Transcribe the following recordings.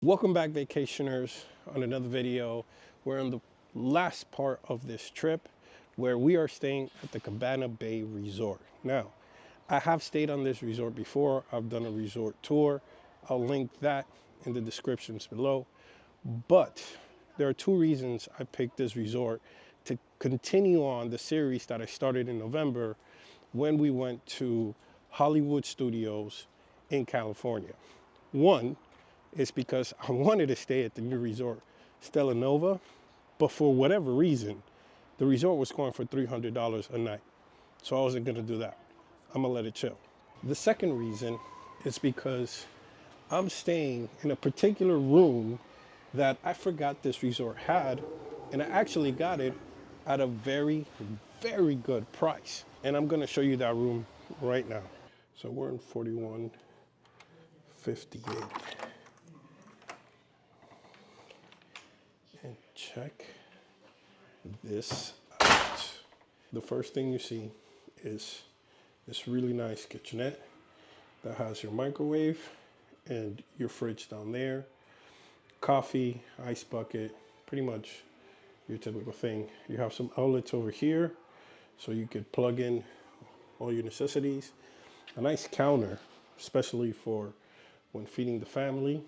Welcome back, vacationers, on another video. We're on the last part of this trip where we are staying at the Cabana Bay Resort. Now, I have stayed on this resort before. I've done a resort tour. I'll link that in the descriptions below. But there are two reasons I picked this resort to continue on the series that I started in November when we went to Hollywood Studios in California. One is because I wanted to stay at the new resort, Stella Nova, but for whatever reason, the resort was going for $300 a night. So I wasn't gonna do that. I'm gonna let it chill. The second reason is because I'm staying in a particular room that I forgot this resort had, and I actually got it at a very, very good price. And I'm gonna show you that room right now. So we're in 4158. And check this out. The first thing you see is this really nice kitchenette that has your microwave and your fridge down there. Coffee, ice bucket, pretty much your typical thing. You have some outlets over here so you could plug in all your necessities. A nice counter, especially for when feeding the family.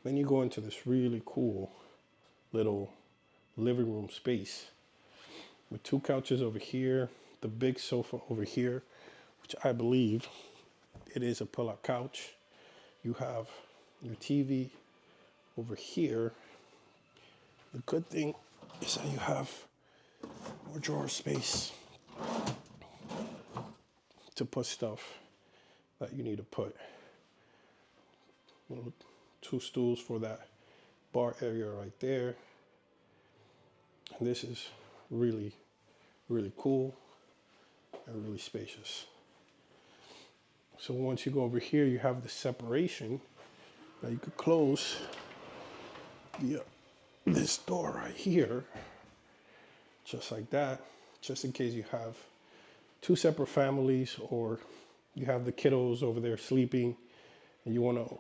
Then you go into this really cool little living room space with two couches over here, the big sofa over here, which I believe it is a pull-out couch. You have your TV over here. The good thing is that you have more drawer space to put stuff that you need to put. Two stools for that bar area right there. And this is really, really cool and really spacious. So once you go over here, you have the separation that you could close via this door right here, just like that, just in case you have two separate families or you have the kiddos over there sleeping and you want to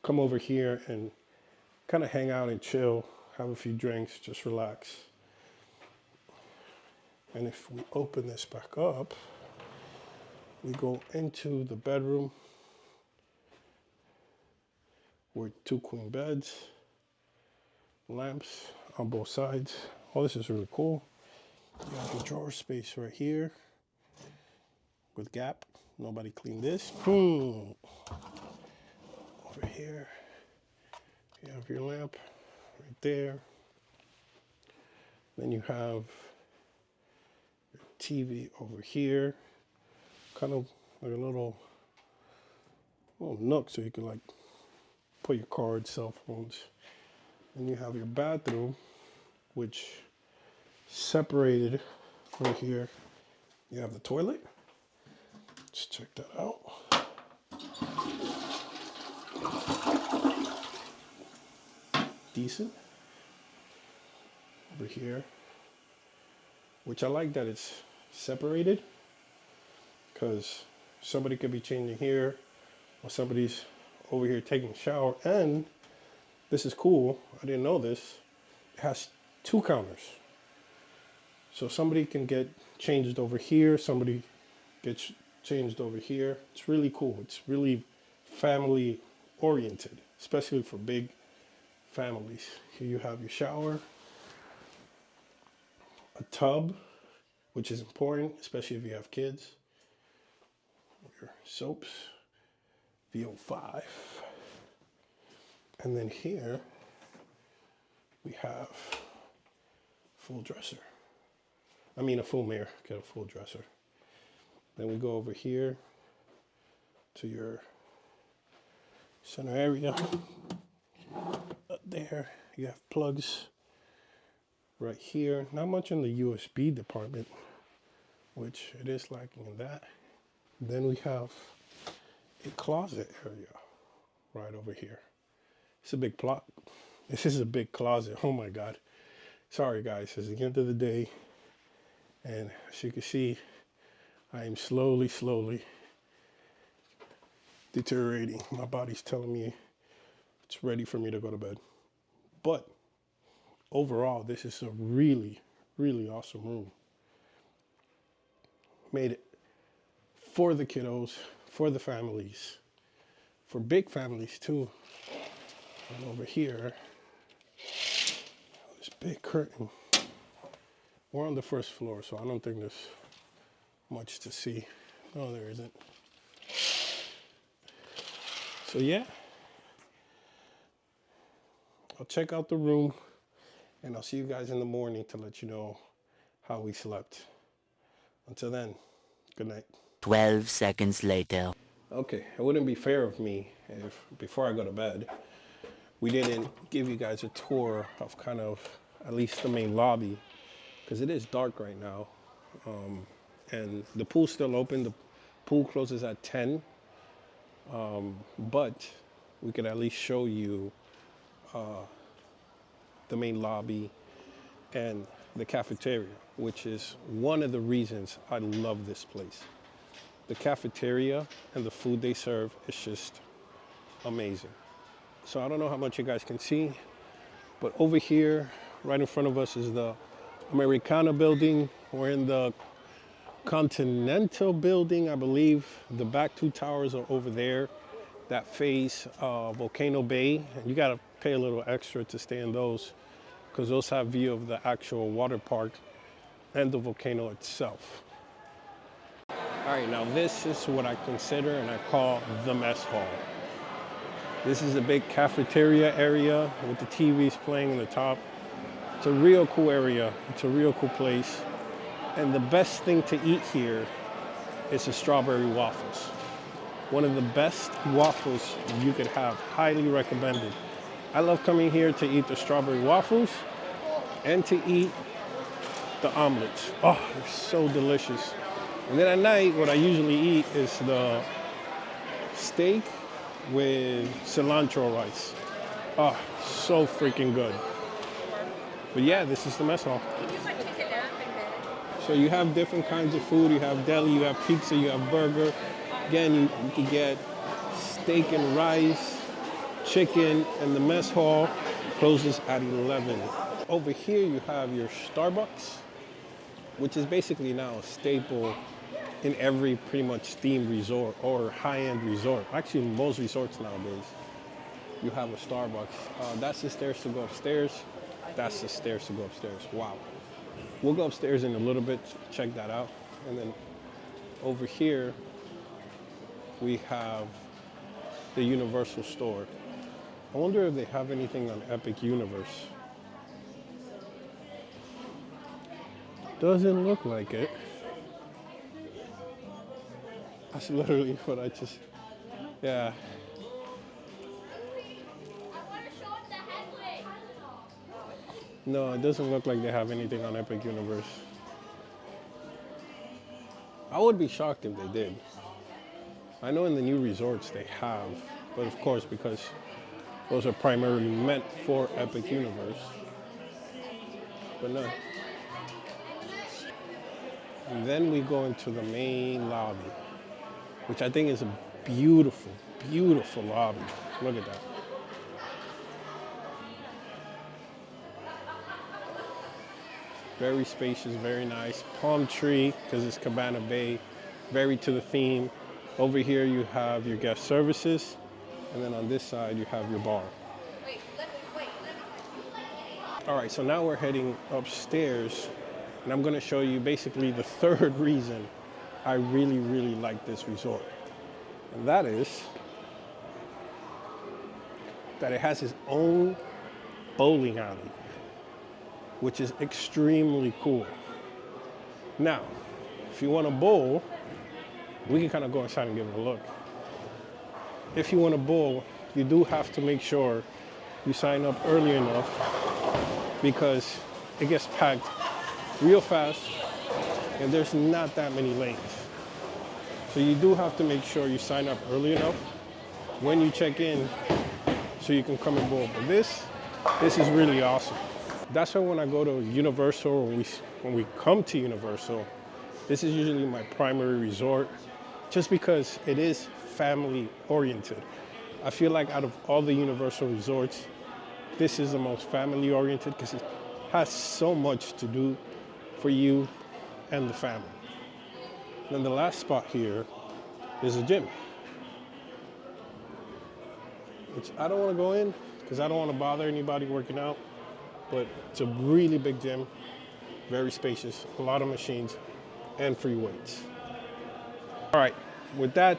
come over here and kind of hang out and chill, have a few drinks, just relax. And if we open this back up, we go into the bedroom with two queen beds, lamps on both sides. Oh, this is really cool. You have your drawer space right here with gap. Nobody cleaned this. Over here, you have your lamp right there. Then you have your TV over here, kind of like a little nook so you can like put your cards, cell phones. And you have your bathroom, which separated right here. You have the toilet. Let's check that out. Decent. Over here, which I like that it's separated, because somebody could be changing here or somebody's over here taking a shower. And this is cool, I didn't know this, it has two counters. So somebody can get changed over here, somebody gets changed over here. It's really cool. It's really family oriented, especially for big families. Here you have your shower, a tub, which is important, especially if you have kids. Your soaps, VO5. And then here we have full dresser. I mean a full mirror, get a full dresser. Then we go over here to your center area. Up there, you have plugs right here. Not much in the USB department, which it is lacking in that. Then we have a closet area right over here. It's a big plot. This is a big closet. Oh my God. Sorry guys, it's the end of the day. And as you can see, I am slowly deteriorating. My body's telling me it's ready for me to go to bed. But overall, this is a really, really awesome room. Made it for the kiddos, for the families, for big families too. And over here, this big curtain. We're on the first floor, so I don't think there's much to see. No, there isn't. So yeah, I'll check out the room and I'll see you guys in the morning to let you know how we slept. Until then, good night. 12 seconds later. Okay, it wouldn't be fair of me if before I go to bed, we didn't give you guys a tour of kind of at least the main lobby, because it is dark right now. And the pool's still open. The pool closes at 10, but we could at least show you the main lobby and the cafeteria, which is one of the reasons I love this place. The cafeteria and the food they serve is just amazing. So I don't know how much you guys can see, but over here, right in front of us is the Americana building. We're in the Continental building, I believe. The back two towers are over there that face Volcano Bay. And you gotta pay a little extra to stay in those because those have view of the actual water park and the volcano itself. All right, now this is what I consider and I call the mess hall. This is a big cafeteria area with the TVs playing on the top. It's a real cool area. It's a real cool place. And the best thing to eat here is the strawberry waffles. One of the best waffles you could have, highly recommended. I love coming here to eat the strawberry waffles and to eat the omelets. Oh, they're so delicious. And then at night, what I usually eat is the steak with cilantro rice. Oh, so freaking good. But yeah, this is the mess hall. So you have different kinds of food. You have deli, you have pizza, you have burger. Again, you can get steak and rice, chicken, and the mess hall closes at 11. Over here you have your Starbucks, which is basically now a staple in every pretty much themed resort or high-end resort. Actually, most resorts nowadays, you have a Starbucks. That's the stairs to go upstairs. That's the stairs to go upstairs. Wow. We'll go upstairs in a little bit, check that out. And then over here, we have the Universal store. I wonder if they have anything on Epic Universe. Doesn't look like it. That's literally what I just, yeah. No, it doesn't look like they have anything on Epic Universe. I would be shocked if they did. I know in the new resorts they have, but of course, because those are primarily meant for Epic Universe. But no. And then we go into the main lobby, which I think is a beautiful, beautiful lobby. Look at that. Very spacious, very nice. Palm tree, because it's Cabana Bay, very to the theme. Over here you have your guest services, and then on this side you have your bar. All right, so now we're heading upstairs, and I'm gonna show you basically the third reason I really, really like this resort. And that is that it has its own bowling alley, which is extremely cool. Now, if you want to bowl, we can kind of go inside and give it a look. If you want to bowl, you do have to make sure you sign up early enough because it gets packed real fast and there's not that many lanes. So you do have to make sure you sign up early enough when you check in so you can come and bowl. But this is really awesome. That's why when I go to Universal, or when we come to Universal, this is usually my primary resort, just because it is family oriented. I feel like out of all the Universal resorts, this is the most family oriented because it has so much to do for you and the family. Then the last spot here is a gym, which I don't want to go in because I don't want to bother anybody working out, but it's a really big gym, very spacious, a lot of machines, and free weights. All right, with that,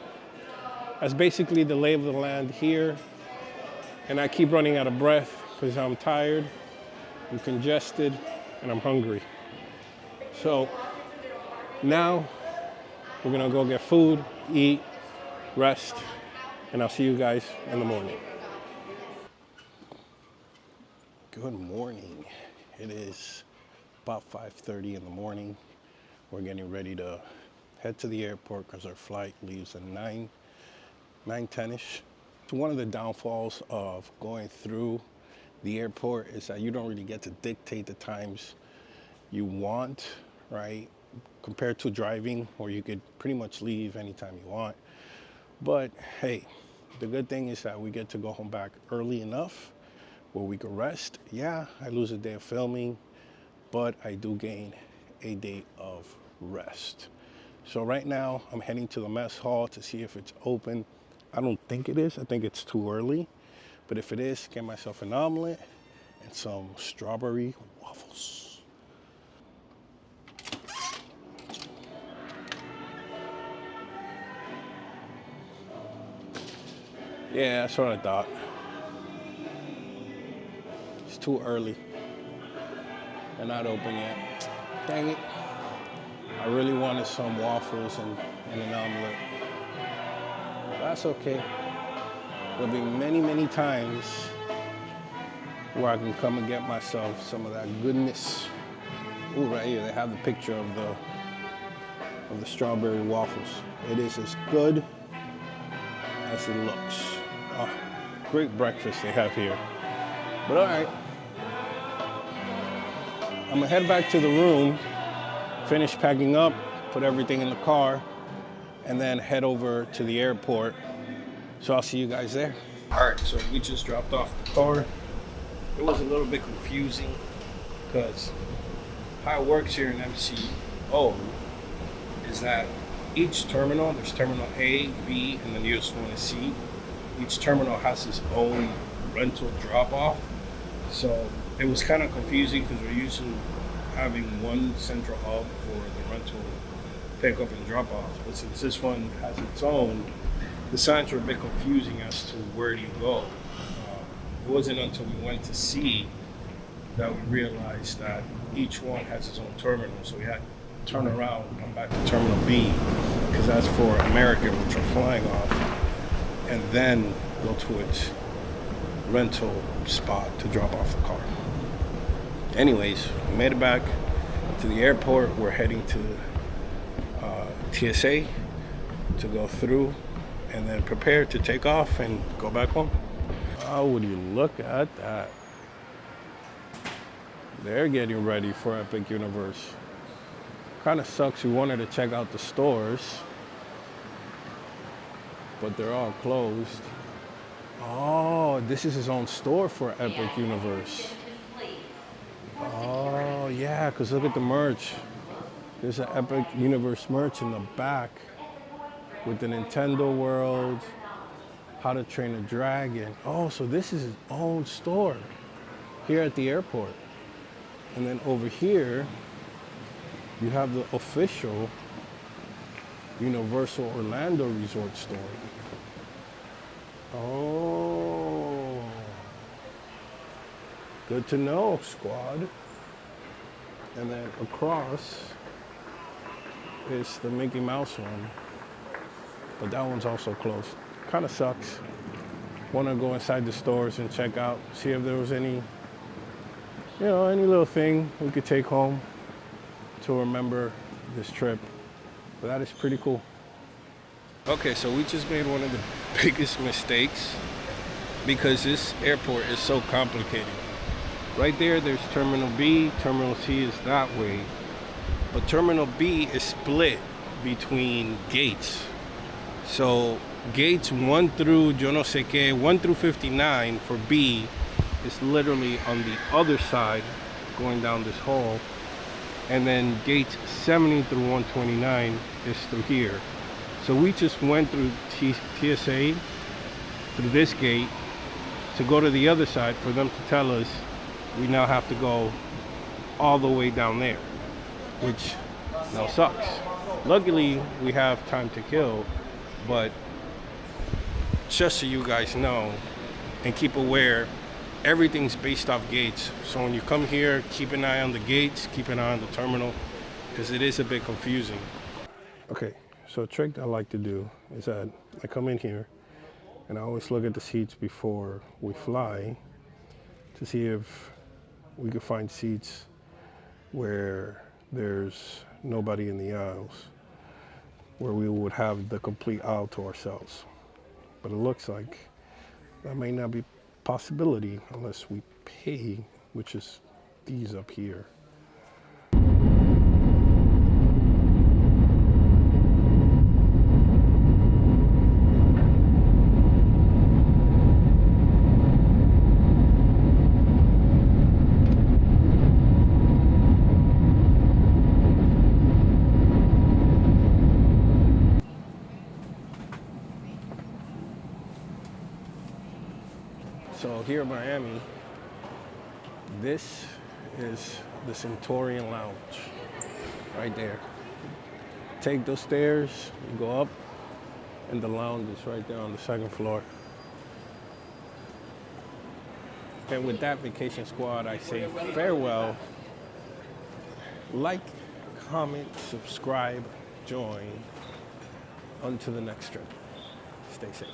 that's basically the lay of the land here. And I keep running out of breath because I'm tired, I'm congested, and I'm hungry. So now we're gonna go get food, eat, rest, and I'll see you guys in the morning. Good morning. It is about 5:30 in the morning. We're getting ready to head to the airport because our flight leaves at 9:10ish. One of the downfalls of going through the airport is that you don't really get to dictate the times you want, right? Compared to driving, where you could pretty much leave anytime you want. But hey, the good thing is that we get to go home back early enough where we could rest. Yeah, I lose a day of filming, but I do gain a day of rest. So right now I'm heading to the mess hall to see if it's open. I don't think it is. I think it's too early. But if it is, get myself an omelet and some strawberry waffles. Yeah, that's what I thought. It's too early. They're not open yet. Dang it. I really wanted some waffles and an omelet. That's okay. There'll be many, many times where I can come and get myself some of that goodness. Ooh, right here, they have the picture of the strawberry waffles. It is as good as it looks. Oh, great breakfast they have here. But all right, I'm gonna head back to the room, finish packing up, put everything in the car, and then head over to the airport. So I'll see you guys there. All right, so we just dropped off the car. It was a little bit confusing because how it works here in MCO is that each terminal, there's terminal A, B, and then the newest one is C. Each terminal has its own rental drop-off. So it was kind of confusing because we're used to having one central hub for the rental pickup and drop off. But since this one has its own, the signs were a bit confusing as to where do you go. It wasn't until we went to C that we realized that each one has its own terminal. So we had to turn around and come back to Terminal B because that's for American, which we're flying off, and then go to its rental spot to drop off the car. Anyways, we made it back to the airport. We're heading to TSA to go through and then prepare to take off and go back home. Oh, would you look at that? They're getting ready for Epic Universe. Kind of sucks. We wanted to check out the stores, but they're all closed. Oh, this is his own store for Epic Universe. Oh, yeah, because look at the merch. There's an Epic Universe merch in the back with the Nintendo World, How to Train a Dragon. Oh, so this is his own store here at the airport. And then over here, you have the official Universal Orlando Resort store. Oh, good to know, squad. And then across is the Mickey Mouse one, but that one's also closed. Kind of sucks. Want to go inside the stores and check out, see if there was any, any little thing we could take home to remember this trip. But that is pretty cool. Okay, so we just made one of the biggest mistakes because this airport is so complicated. Right there's Terminal B, Terminal C is that way. But Terminal B is split between gates. So gates 1 through yo no sé qué, 1 through 59 for B is literally on the other side going down this hall, and then gates 70 through 129 is through here. So we just went through TSA through this gate to go to the other side for them to tell us we now have to go all the way down there, which now sucks. Luckily we have time to kill, but just so you guys know and keep aware, everything's based off gates. So when you come here, keep an eye on the gates, keep an eye on the terminal, because it is a bit confusing. Okay, so a trick I like to do is that I come in here and I always look at the seats before we fly to see if we could find seats where there's nobody in the aisles, where we would have the complete aisle to ourselves. But it looks like that may not be a possibility unless we pay, which is these up here. So here in Miami, this is the Centurion Lounge, right there. Take those stairs, you go up, and the lounge is right there on the second floor. And with that, Vacation Squad, I say farewell. Like, comment, subscribe, join. On to the next trip. Stay safe.